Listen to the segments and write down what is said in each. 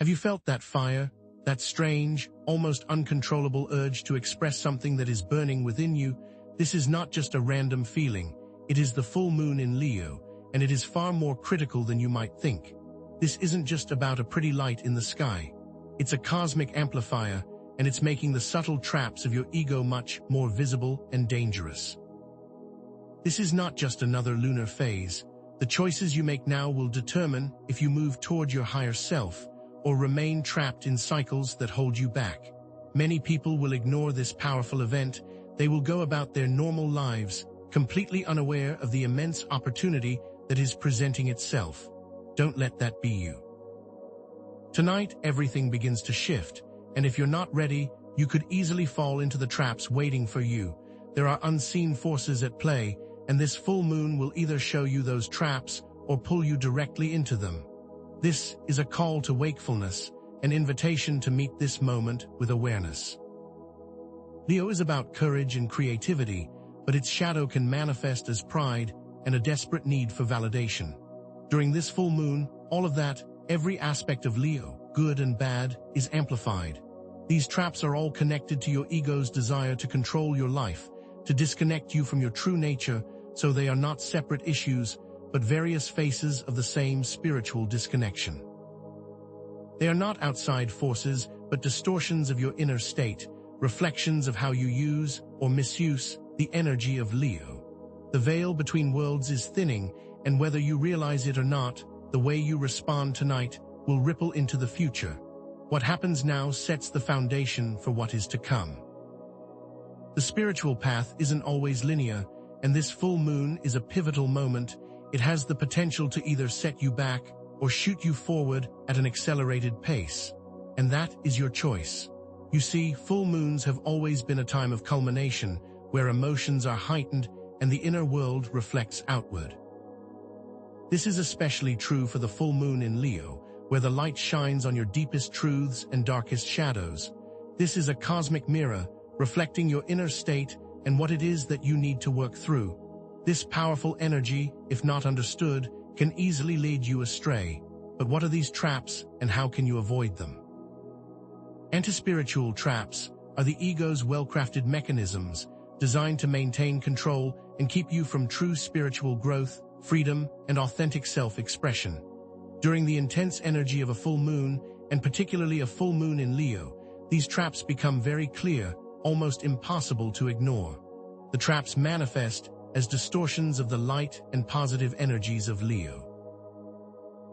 Have you felt that fire, that strange, almost uncontrollable urge to express something that is burning within you? This is not just a random feeling, it is the full moon in Leo, and it is far more critical than you might think. This isn't just about a pretty light in the sky. It's a cosmic amplifier, and it's making the subtle traps of your ego much more visible and dangerous. This is not just another lunar phase. The choices you make now will determine if you move toward your higher self or remain trapped in cycles that hold you back. Many people will ignore this powerful event. They will go about their normal lives, completely unaware of the immense opportunity that is presenting itself. Don't let that be you. Tonight, everything begins to shift, and if you're not ready, you could easily fall into the traps waiting for you. There are unseen forces at play, and this full moon will either show you those traps or pull you directly into them. This is a call to wakefulness, an invitation to meet this moment with awareness. Leo is about courage and creativity, but its shadow can manifest as pride and a desperate need for validation. During this full moon, all of that, every aspect of Leo, good and bad, is amplified. These traps are all connected to your ego's desire to control your life, to disconnect you from your true nature, so they are not separate issues, but various faces of the same spiritual disconnection. They are not outside forces, but distortions of your inner state, reflections of how you use or misuse the energy of Leo. The veil between worlds is thinning, and whether you realize it or not, the way you respond tonight will ripple into the future. What happens now sets the foundation for what is to come. The spiritual path isn't always linear, and this full moon is a pivotal moment. It has the potential to either set you back or shoot you forward at an accelerated pace. And that is your choice. You see, full moons have always been a time of culmination, where emotions are heightened and the inner world reflects outward. This is especially true for the full moon in Leo, where the light shines on your deepest truths and darkest shadows. This is a cosmic mirror, reflecting your inner state and what it is that you need to work through. This powerful energy, if not understood, can easily lead you astray. But what are these traps, and how can you avoid them? Anti-spiritual traps are the ego's well-crafted mechanisms designed to maintain control and keep you from true spiritual growth, freedom, and authentic self-expression. During the intense energy of a full moon, and particularly a full moon in Leo, these traps become very clear, almost impossible to ignore. The traps manifest as distortions of the light and positive energies of Leo.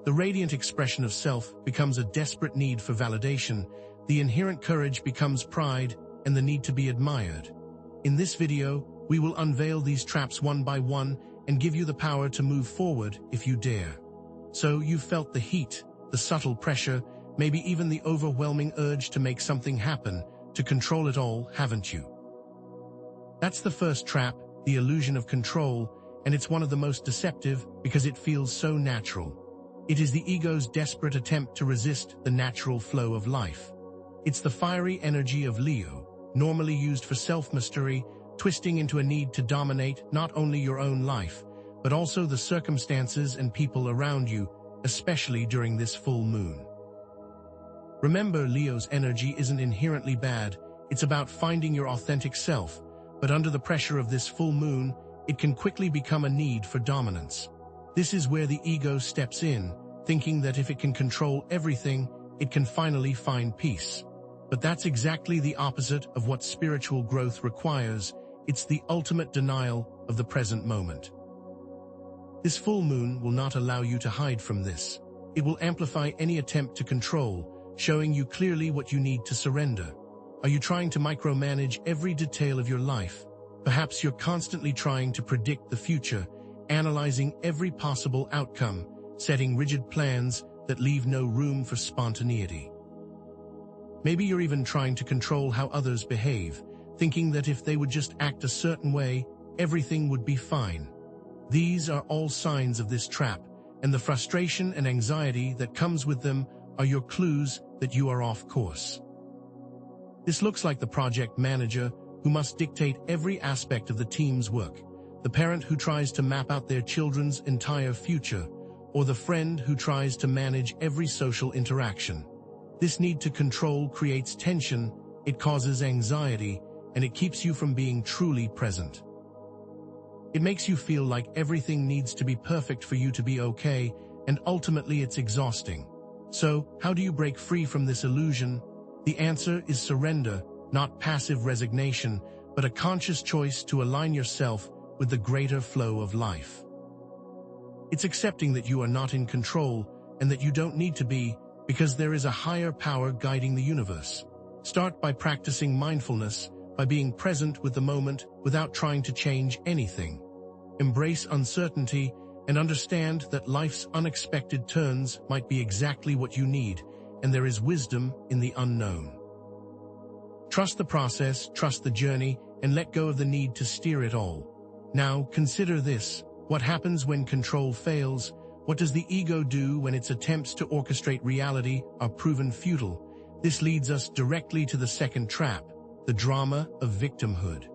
The radiant expression of self becomes a desperate need for validation, the inherent courage becomes pride, and the need to be admired. In this video, we will unveil these traps one by one and give you the power to move forward if you dare. So you've felt the heat, the subtle pressure, maybe even the overwhelming urge to make something happen, to control it all, haven't you? That's the first trap, the illusion of control, and it's one of the most deceptive because it feels so natural. It is the ego's desperate attempt to resist the natural flow of life. It's the fiery energy of Leo, normally used for self-mastery, twisting into a need to dominate not only your own life, but also the circumstances and people around you, especially during this full moon. Remember, Leo's energy isn't inherently bad, it's about finding your authentic self, but under the pressure of this full moon, it can quickly become a need for dominance. This is where the ego steps in, thinking that if it can control everything, it can finally find peace. But that's exactly the opposite of what spiritual growth requires. It's the ultimate denial of the present moment. This full moon will not allow you to hide from this. It will amplify any attempt to control, showing you clearly what you need to surrender. Are you trying to micromanage every detail of your life? Perhaps you're constantly trying to predict the future, analyzing every possible outcome, setting rigid plans that leave no room for spontaneity. Maybe you're even trying to control how others behave, thinking that if they would just act a certain way, everything would be fine. These are all signs of this trap, and the frustration and anxiety that comes with them are your clues that you are off course. This looks like the project manager who must dictate every aspect of the team's work, the parent who tries to map out their children's entire future, or the friend who tries to manage every social interaction. This need to control creates tension, it causes anxiety, and it keeps you from being truly present. It makes you feel like everything needs to be perfect for you to be okay, and ultimately it's exhausting. So, how do you break free from this illusion? The answer is surrender, not passive resignation, but a conscious choice to align yourself with the greater flow of life. It's accepting that you are not in control and that you don't need to be, because there is a higher power guiding the universe. Start by practicing mindfulness, by being present with the moment without trying to change anything. Embrace uncertainty and understand that life's unexpected turns might be exactly what you need, and there is wisdom in the unknown. Trust the process, trust the journey, and let go of the need to steer it all. Now, consider this. What happens when control fails? What does the ego do when its attempts to orchestrate reality are proven futile? This leads us directly to the second trap, the drama of victimhood.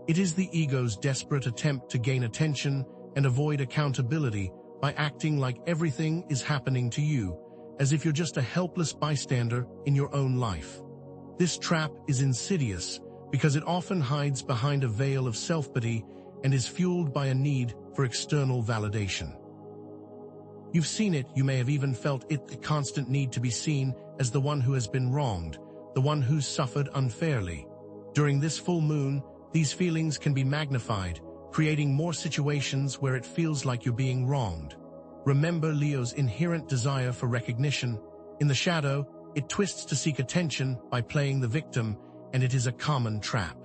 It is the ego's desperate attempt to gain attention and avoid accountability by acting like everything is happening to you, as if you're just a helpless bystander in your own life. This trap is insidious because it often hides behind a veil of self-pity and is fueled by a need for external validation. You've seen it, you may have even felt it, the constant need to be seen as the one who has been wronged, the one who's suffered unfairly. During this full moon, these feelings can be magnified, creating more situations where it feels like you're being wronged. Remember Leo's inherent desire for recognition. In the shadow, it twists to seek attention by playing the victim, and it is a common trap.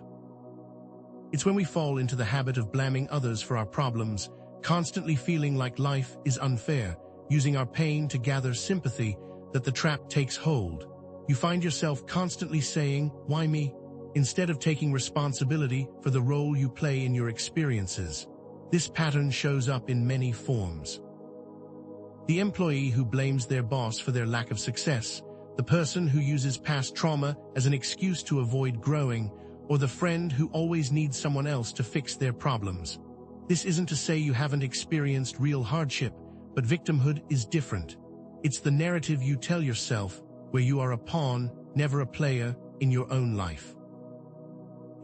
It's when we fall into the habit of blaming others for our problems, constantly feeling like life is unfair, using our pain to gather sympathy, that the trap takes hold. You find yourself constantly saying, "Why me?" instead of taking responsibility for the role you play in your experiences. This pattern shows up in many forms. The employee who blames their boss for their lack of success, the person who uses past trauma as an excuse to avoid growing, or the friend who always needs someone else to fix their problems. This isn't to say you haven't experienced real hardship, but victimhood is different. It's the narrative you tell yourself, where you are a pawn, never a player, in your own life.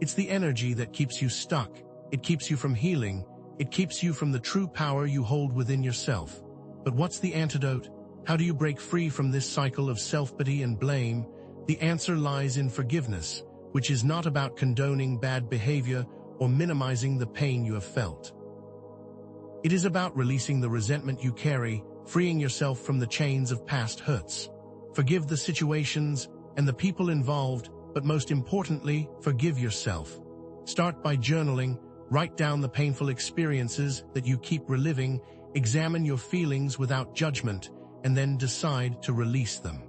It's the energy that keeps you stuck. It keeps you from healing. It keeps you from the true power you hold within yourself. But what's the antidote? How do you break free from this cycle of self-pity and blame? The answer lies in forgiveness, which is not about condoning bad behavior or minimizing the pain you have felt. It is about releasing the resentment you carry, freeing yourself from the chains of past hurts. Forgive the situations and the people involved, but most importantly, forgive yourself. Start by journaling, write down the painful experiences that you keep reliving, examine your feelings without judgment, and then decide to release them.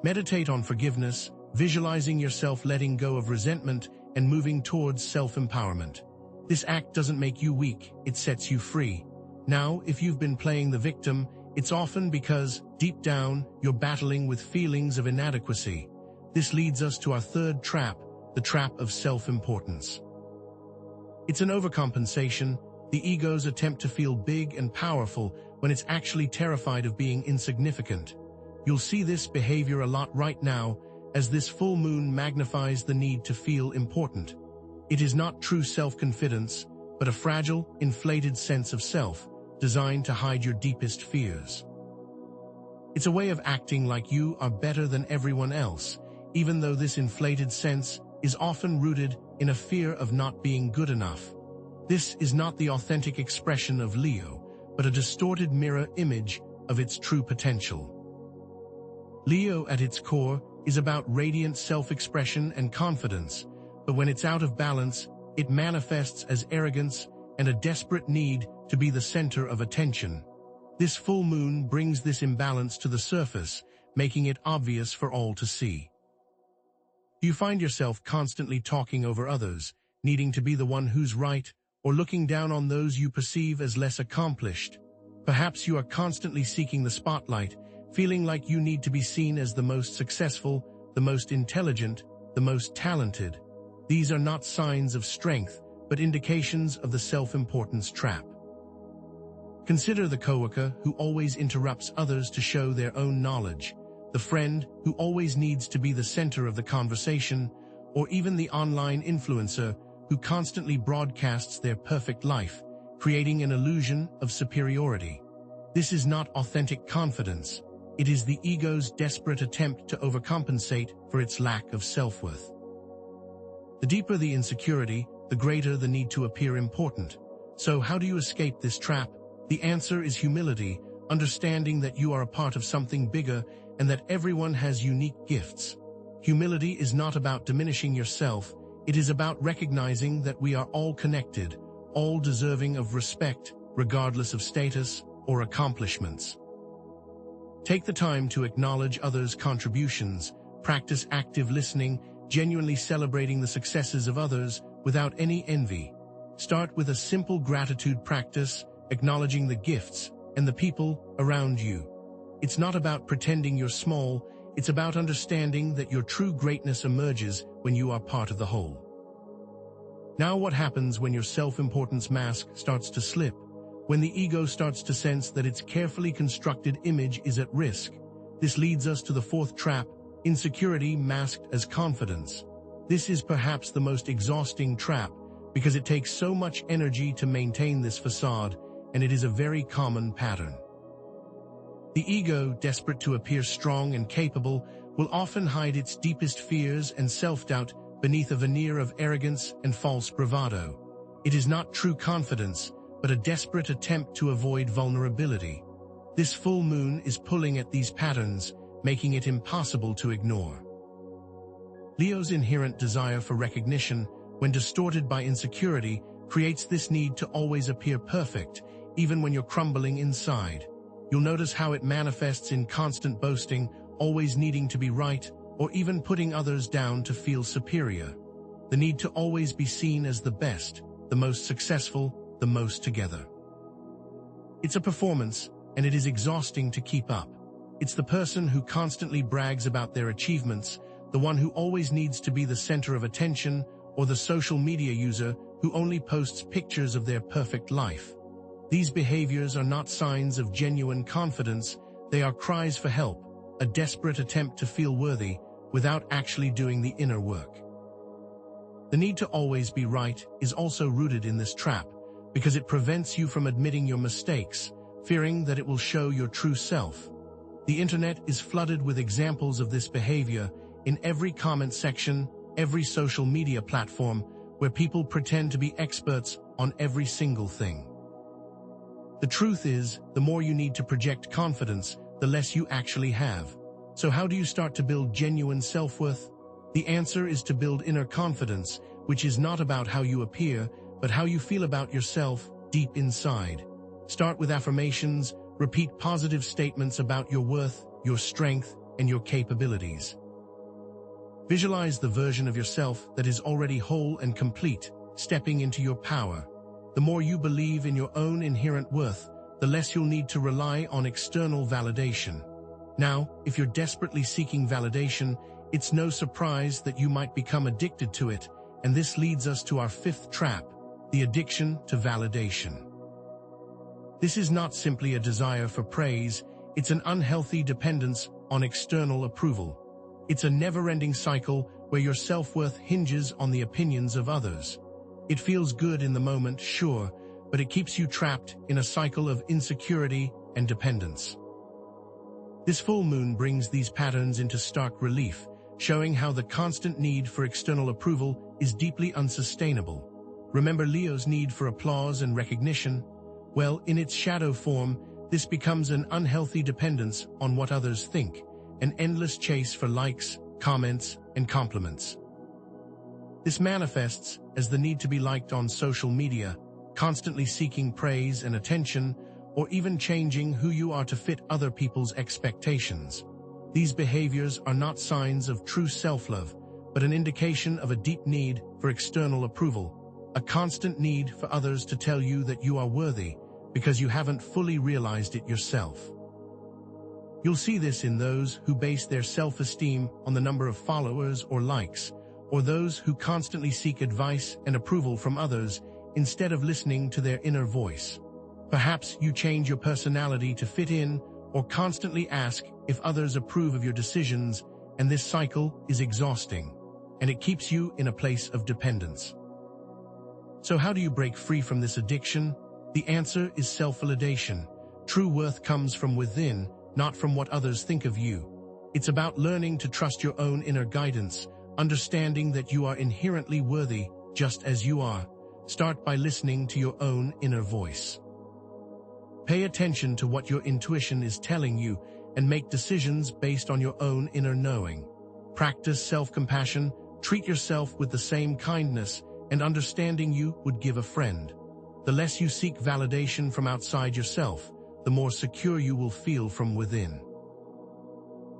Meditate on forgiveness, visualizing yourself letting go of resentment and moving towards self-empowerment. This act doesn't make you weak, it sets you free. Now, if you've been playing the victim, it's often because, deep down, you're battling with feelings of inadequacy. This leads us to our third trap, the trap of self-importance. It's an overcompensation, the ego's attempt to feel big and powerful when it's actually terrified of being insignificant. You'll see this behavior a lot right now, as this full moon magnifies the need to feel important. It is not true self-confidence, but a fragile, inflated sense of self, designed to hide your deepest fears. It's a way of acting like you are better than everyone else, even though this inflated sense is often rooted in a fear of not being good enough. This is not the authentic expression of Leo, but a distorted mirror image of its true potential. Leo, at its core, is about radiant self-expression and confidence, but when it's out of balance, it manifests as arrogance and a desperate need to be the center of attention. This full moon brings this imbalance to the surface, making it obvious for all to see. Do you find yourself constantly talking over others, needing to be the one who's right, or looking down on those you perceive as less accomplished? Perhaps you are constantly seeking the spotlight, feeling like you need to be seen as the most successful, the most intelligent, the most talented. These are not signs of strength, but indications of the self-importance trap. Consider the coworker who always interrupts others to show their own knowledge. the friend who always needs to be the center of the conversation, or even the online influencer who constantly broadcasts their perfect life, creating an illusion of superiority. This is not authentic confidence. It is the ego's desperate attempt to overcompensate for its lack of self-worth. The deeper the insecurity, the greater the need to appear important. So how do you escape this trap? The answer is humility, understanding that you are a part of something bigger and that everyone has unique gifts. Humility is not about diminishing yourself. It is about recognizing that we are all connected, all deserving of respect, regardless of status or accomplishments. Take the time to acknowledge others' contributions, practice active listening, genuinely celebrating the successes of others without any envy. Start with a simple gratitude practice, acknowledging the gifts and the people around you. It's not about pretending you're small, it's about understanding that your true greatness emerges when you are part of the whole. Now what happens when your self-importance mask starts to slip? When the ego starts to sense that its carefully constructed image is at risk? This leads us to the fourth trap, insecurity masked as confidence. This is perhaps the most exhausting trap because it takes so much energy to maintain this facade, and it is a very common pattern. The ego, desperate to appear strong and capable, will often hide its deepest fears and self-doubt beneath a veneer of arrogance and false bravado. It is not true confidence, but a desperate attempt to avoid vulnerability. This full moon is pulling at these patterns, making it impossible to ignore. Leo's inherent desire for recognition, when distorted by insecurity, creates this need to always appear perfect, even when you're crumbling inside. You'll notice how it manifests in constant boasting, always needing to be right, or even putting others down to feel superior. The need to always be seen as the best, the most successful, the most together. It's a performance, and it is exhausting to keep up. It's the person who constantly brags about their achievements, the one who always needs to be the center of attention, or the social media user who only posts pictures of their perfect life. These behaviors are not signs of genuine confidence, they are cries for help, a desperate attempt to feel worthy without actually doing the inner work. The need to always be right is also rooted in this trap, because it prevents you from admitting your mistakes, fearing that it will show your true self. The internet is flooded with examples of this behavior in every comment section, every social media platform, where people pretend to be experts on every single thing. The truth is, the more you need to project confidence, the less you actually have. So how do you start to build genuine self-worth? The answer is to build inner confidence, which is not about how you appear, but how you feel about yourself deep inside. Start with affirmations, repeat positive statements about your worth, your strength, and your capabilities. Visualize the version of yourself that is already whole and complete, stepping into your power. The more you believe in your own inherent worth, the less you'll need to rely on external validation. Now, if you're desperately seeking validation, it's no surprise that you might become addicted to it, and this leads us to our fifth trap, the addiction to validation. This is not simply a desire for praise, it's an unhealthy dependence on external approval. It's a never-ending cycle where your self-worth hinges on the opinions of others. It feels good in the moment, sure, but it keeps you trapped in a cycle of insecurity and dependence. This full moon brings these patterns into stark relief, showing how the constant need for external approval is deeply unsustainable. Remember Leo's need for applause and recognition? Well, in its shadow form, this becomes an unhealthy dependence on what others think, an endless chase for likes, comments, and compliments. This manifests as the need to be liked on social media, constantly seeking praise and attention, or even changing who you are to fit other people's expectations. These behaviors are not signs of true self-love, but an indication of a deep need for external approval, a constant need for others to tell you that you are worthy, because you haven't fully realized it yourself. You'll see this in those who base their self-esteem on the number of followers or likes, or those who constantly seek advice and approval from others instead of listening to their inner voice. Perhaps you change your personality to fit in, or constantly ask if others approve of your decisions, and this cycle is exhausting, and it keeps you in a place of dependence. So how do you break free from this addiction? The answer is self-validation. True worth comes from within, not from what others think of you. It's about learning to trust your own inner guidance, understanding that you are inherently worthy just as you are. Start by listening to your own inner voice. Pay attention to what your intuition is telling you and make decisions based on your own inner knowing. Practice self-compassion, treat yourself with the same kindness and understanding you would give a friend. The less you seek validation from outside yourself, the more secure you will feel from within.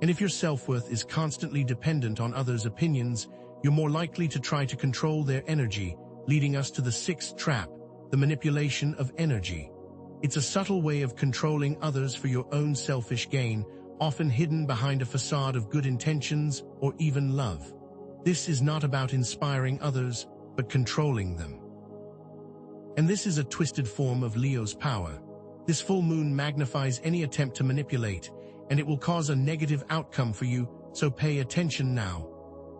And if your self-worth is constantly dependent on others' opinions, you're more likely to try to control their energy, leading us to the sixth trap, the manipulation of energy. It's a subtle way of controlling others for your own selfish gain, often hidden behind a facade of good intentions or even love. This is not about inspiring others, but controlling them. And this is a twisted form of Leo's power. This full moon magnifies any attempt to manipulate, and it will cause a negative outcome for you, so pay attention now.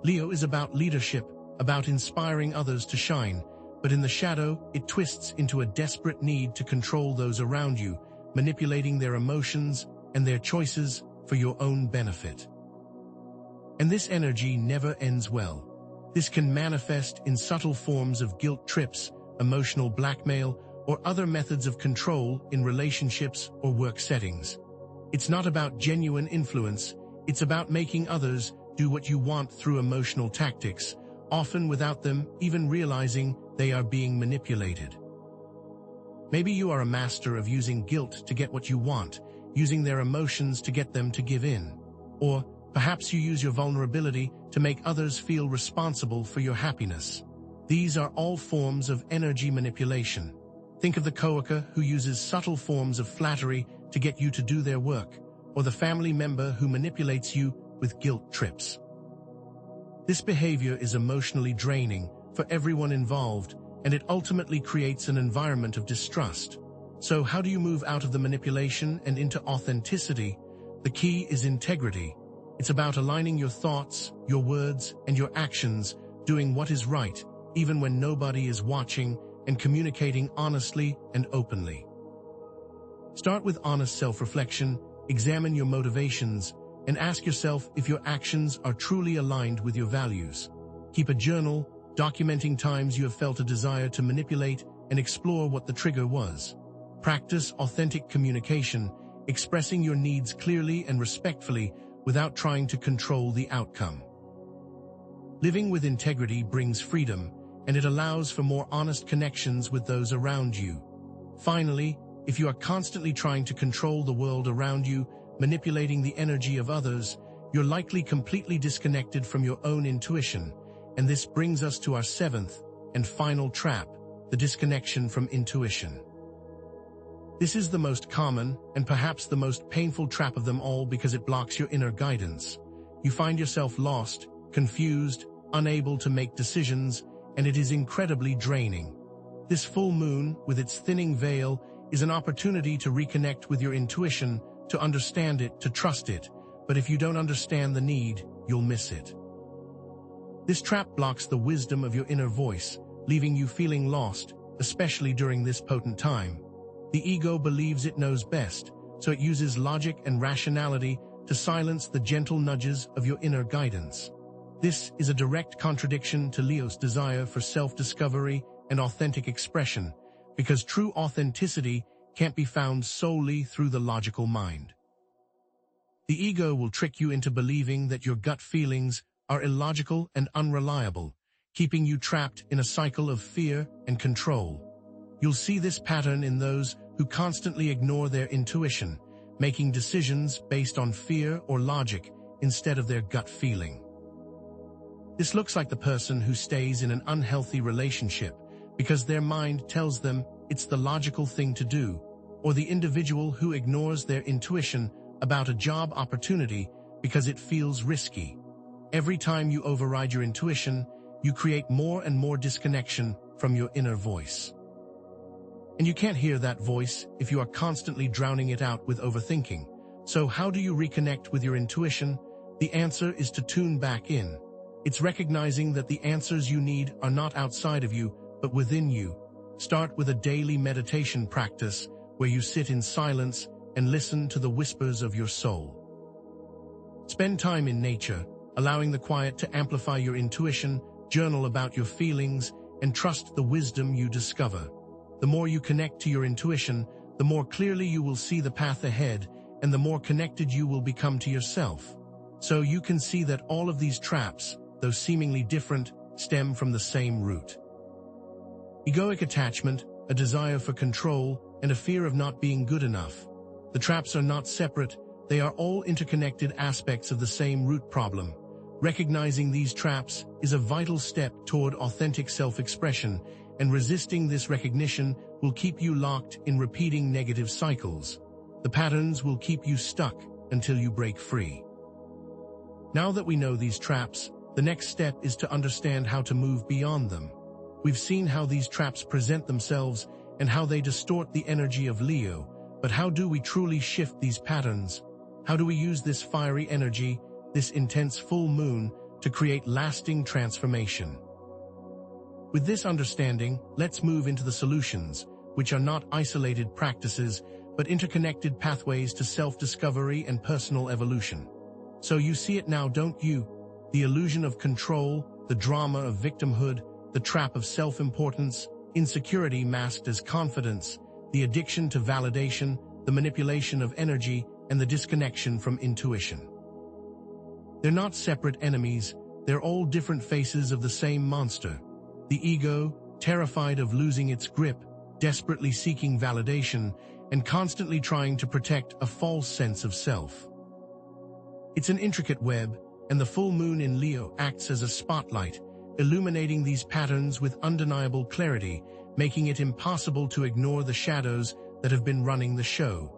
Leo is about leadership, about inspiring others to shine, but in the shadow, it twists into a desperate need to control those around you, manipulating their emotions and their choices for your own benefit. And this energy never ends well. This can manifest in subtle forms of guilt trips, emotional blackmail, or other methods of control in relationships or work settings. It's not about genuine influence, it's about making others do what you want through emotional tactics, often without them even realizing they are being manipulated. Maybe you are a master of using guilt to get what you want, using their emotions to get them to give in. Or perhaps you use your vulnerability to make others feel responsible for your happiness. These are all forms of energy manipulation. Think of the coworker who uses subtle forms of flattery to get you to do their work, or the family member who manipulates you with guilt trips. This behavior is emotionally draining for everyone involved, and it ultimately creates an environment of distrust. So how do you move out of the manipulation and into authenticity? The key is integrity. It's about aligning your thoughts, your words, and your actions, doing what is right, even when nobody is watching, and communicating honestly and openly. Start with honest self-reflection, examine your motivations, and ask yourself if your actions are truly aligned with your values. Keep a journal, documenting times you have felt a desire to manipulate and explore what the trigger was. Practice authentic communication, expressing your needs clearly and respectfully without trying to control the outcome. Living with integrity brings freedom, and it allows for more honest connections with those around you. Finally, if you are constantly trying to control the world around you, manipulating the energy of others, you're likely completely disconnected from your own intuition, and this brings us to our seventh and final trap, the disconnection from intuition. This is the most common and perhaps the most painful trap of them all because it blocks your inner guidance. You find yourself lost, confused, unable to make decisions, and it is incredibly draining. This full moon, with its thinning veil, is an opportunity to reconnect with your intuition, to understand it, to trust it, but if you don't understand the need, you'll miss it. This trap blocks the wisdom of your inner voice, leaving you feeling lost, especially during this potent time. The ego believes it knows best, so it uses logic and rationality to silence the gentle nudges of your inner guidance. This is a direct contradiction to Leo's desire for self-discovery and authentic expression, because true authenticity can't be found solely through the logical mind. The ego will trick you into believing that your gut feelings are illogical and unreliable, keeping you trapped in a cycle of fear and control. You'll see this pattern in those who constantly ignore their intuition, making decisions based on fear or logic instead of their gut feeling. This looks like the person who stays in an unhealthy relationship because their mind tells them it's the logical thing to do, or the individual who ignores their intuition about a job opportunity because it feels risky. Every time you override your intuition, you create more and more disconnection from your inner voice. And you can't hear that voice if you are constantly drowning it out with overthinking. So how do you reconnect with your intuition? The answer is to tune back in. It's recognizing that the answers you need are not outside of you, but within you. Start with a daily meditation practice where you sit in silence and listen to the whispers of your soul. Spend time in nature, allowing the quiet to amplify your intuition, journal about your feelings, and trust the wisdom you discover. The more you connect to your intuition, the more clearly you will see the path ahead, and the more connected you will become to yourself. So you can see that all of these traps, though seemingly different, stem from the same root. Egoic attachment, a desire for control, and a fear of not being good enough. The traps are not separate, they are all interconnected aspects of the same root problem. Recognizing these traps is a vital step toward authentic self-expression, and resisting this recognition will keep you locked in repeating negative cycles. The patterns will keep you stuck until you break free. Now that we know these traps, the next step is to understand how to move beyond them. We've seen how these traps present themselves and how they distort the energy of Leo, but how do we truly shift these patterns? How do we use this fiery energy, this intense full moon, to create lasting transformation? With this understanding, let's move into the solutions, which are not isolated practices, but interconnected pathways to self-discovery and personal evolution. So you see it now, don't you? The illusion of control, the drama of victimhood, the trap of self-importance, insecurity masked as confidence, the addiction to validation, the manipulation of energy, and the disconnection from intuition. They're not separate enemies, they're all different faces of the same monster. The ego, terrified of losing its grip, desperately seeking validation, and constantly trying to protect a false sense of self. It's an intricate web, and the full moon in Leo acts as a spotlight, illuminating these patterns with undeniable clarity, making it impossible to ignore the shadows that have been running the show.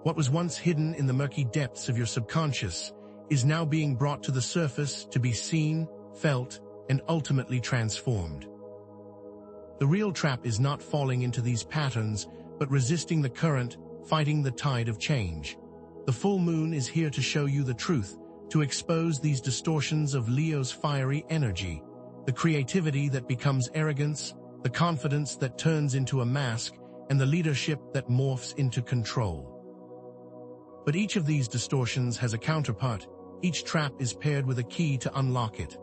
What was once hidden in the murky depths of your subconscious is now being brought to the surface to be seen, felt, and ultimately transformed. The real trap is not falling into these patterns, but resisting the current, fighting the tide of change. The full moon is here to show you the truth, to expose these distortions of Leo's fiery energy, the creativity that becomes arrogance, the confidence that turns into a mask, and the leadership that morphs into control. But each of these distortions has a counterpart. Each trap is paired with a key to unlock it.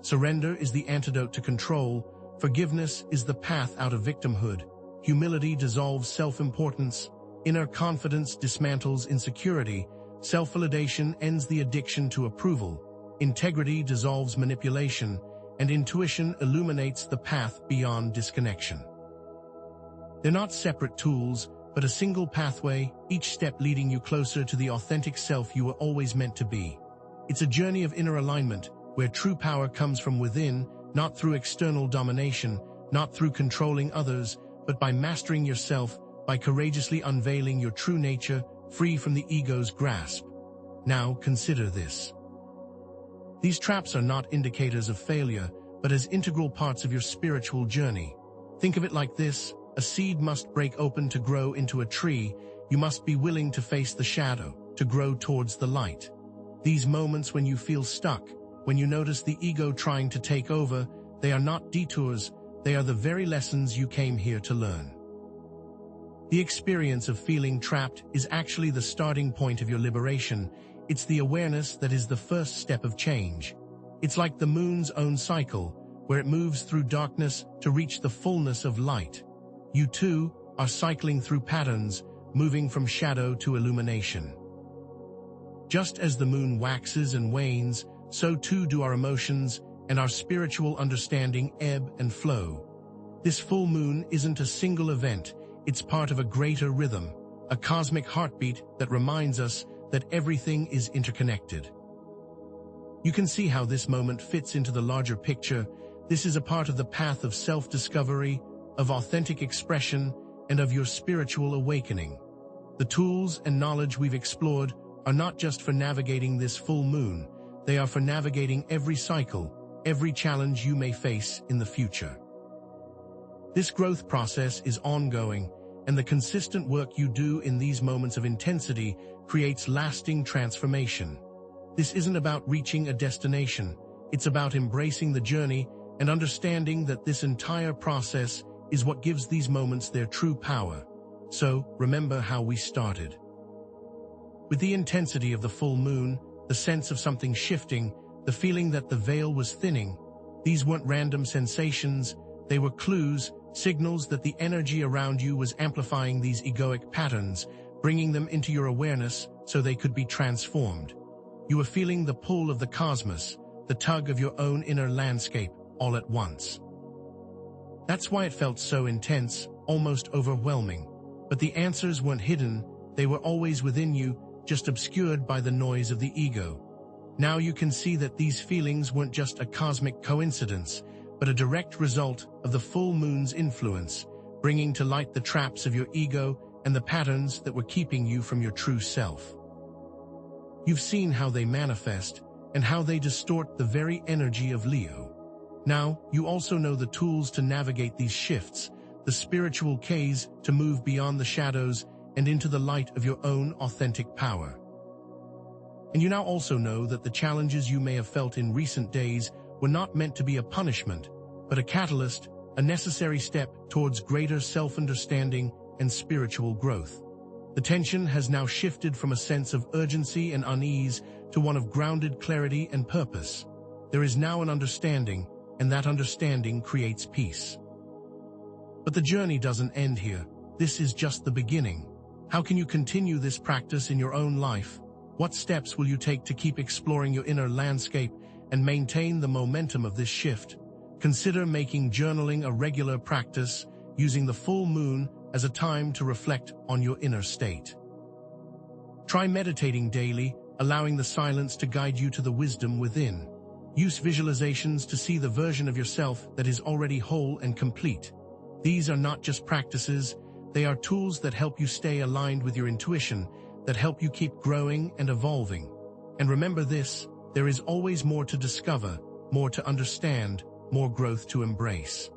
Surrender is the antidote to control. Forgiveness is the path out of victimhood. Humility dissolves self-importance. Inner confidence dismantles insecurity. Self-validation ends the addiction to approval. Integrity dissolves manipulation. And intuition illuminates the path beyond disconnection. They're not separate tools, but a single pathway, each step leading you closer to the authentic self you were always meant to be. It's a journey of inner alignment, where true power comes from within, not through external domination, not through controlling others, but by mastering yourself, by courageously unveiling your true nature, free from the ego's grasp. Now consider this. These traps are not indicators of failure, but as integral parts of your spiritual journey. Think of it like this: a seed must break open to grow into a tree. You must be willing to face the shadow, to grow towards the light. These moments when you feel stuck, when you notice the ego trying to take over, they are not detours, they are the very lessons you came here to learn. The experience of feeling trapped is actually the starting point of your liberation. It's the awareness that is the first step of change. It's like the moon's own cycle, where it moves through darkness to reach the fullness of light. You too are cycling through patterns, moving from shadow to illumination. Just as the moon waxes and wanes, so too do our emotions and our spiritual understanding ebb and flow. This full moon isn't a single event, it's part of a greater rhythm, a cosmic heartbeat that reminds us that everything is interconnected. You can see how this moment fits into the larger picture. This is a part of the path of self-discovery, of authentic expression, and of your spiritual awakening. The tools and knowledge we've explored are not just for navigating this full moon, they are for navigating every cycle, every challenge you may face in the future. This growth process is ongoing, and the consistent work you do in these moments of intensity creates lasting transformation. This isn't about reaching a destination. It's about embracing the journey and understanding that this entire process is what gives these moments their true power. So, remember how we started. With the intensity of the full moon, the sense of something shifting, the feeling that the veil was thinning, these weren't random sensations, they were clues, signals that the energy around you was amplifying these egoic patterns, bringing them into your awareness so they could be transformed. You were feeling the pull of the cosmos, the tug of your own inner landscape, all at once. That's why it felt so intense, almost overwhelming. But the answers weren't hidden, they were always within you, just obscured by the noise of the ego. Now you can see that these feelings weren't just a cosmic coincidence, but a direct result of the full moon's influence, bringing to light the traps of your ego and the patterns that were keeping you from your true self. You've seen how they manifest and how they distort the very energy of Leo. Now, you also know the tools to navigate these shifts, the spiritual keys to move beyond the shadows and into the light of your own authentic power. And you now also know that the challenges you may have felt in recent days were not meant to be a punishment, but a catalyst, a necessary step towards greater self-understanding and spiritual growth. The tension has now shifted from a sense of urgency and unease to one of grounded clarity and purpose. There is now an understanding, and that understanding creates peace. But the journey doesn't end here. This is just the beginning. How can you continue this practice in your own life? What steps will you take to keep exploring your inner landscape and maintain the momentum of this shift? Consider making journaling a regular practice, using the full moon as a time to reflect on your inner state. Try meditating daily, allowing the silence to guide you to the wisdom within. Use visualizations to see the version of yourself that is already whole and complete. These are not just practices, they are tools that help you stay aligned with your intuition, that help you keep growing and evolving. And remember this, there is always more to discover, more to understand, more growth to embrace.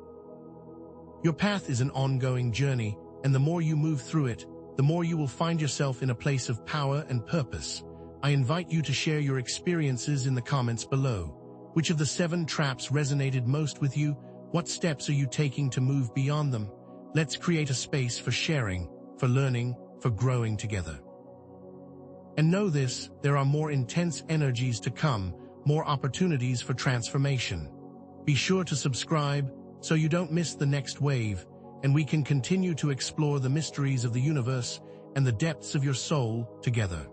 Your path is an ongoing journey, and the more you move through it, the more you will find yourself in a place of power and purpose. I invite you to share your experiences in the comments below. Which of the 7 traps resonated most with you? What steps are you taking to move beyond them? Let's create a space for sharing, for learning, for growing together. And know this, there are more intense energies to come, more opportunities for transformation. Be sure to subscribe so you don't miss the next wave, and we can continue to explore the mysteries of the universe and the depths of your soul together.